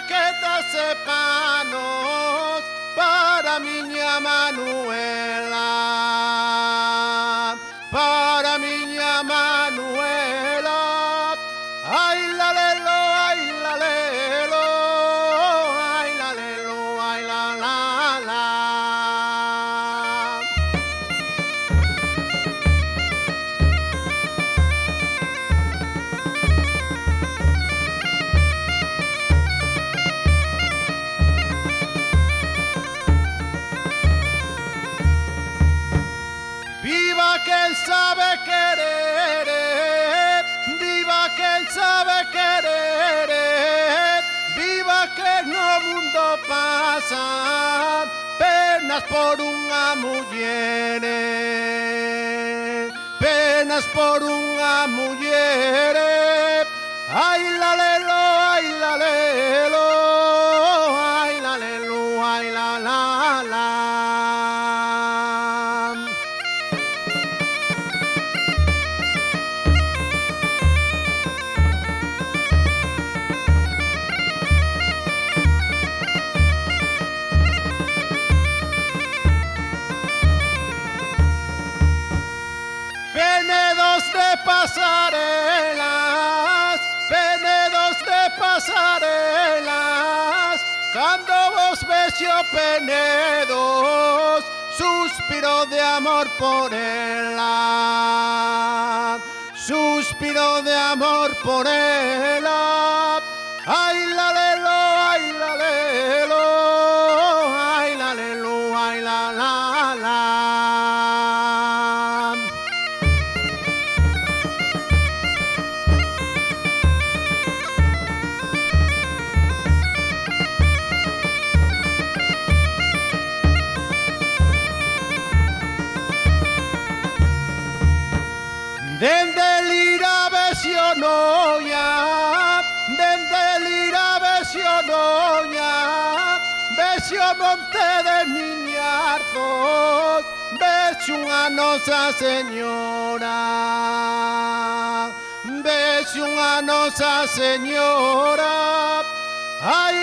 baquetas e panos para miña Manuela, para miña Manuela. Ai la lelo, ai la lelo, ai la lelo, ai la la la. Viva quien sabe querer, viva quien sabe querer, viva que no mundo pasa penas por unha muller, penas por unha muller. Ai la lelo, ai la lelo, ai la lelo, ai la la la. Penedos de pasarelas, penedos de pasarelas, cando vos vexo penedos, suspiro de amor por ela, suspiro de amor por ela. Ai la lelo, ai la lelo, ai la lelo, ai la la la. Dende lira vexo noia, dende lira vexo noia, vexo monte de miñarzos, vexo unha Nosa Señora, vexo unha Nosa Señora. Ai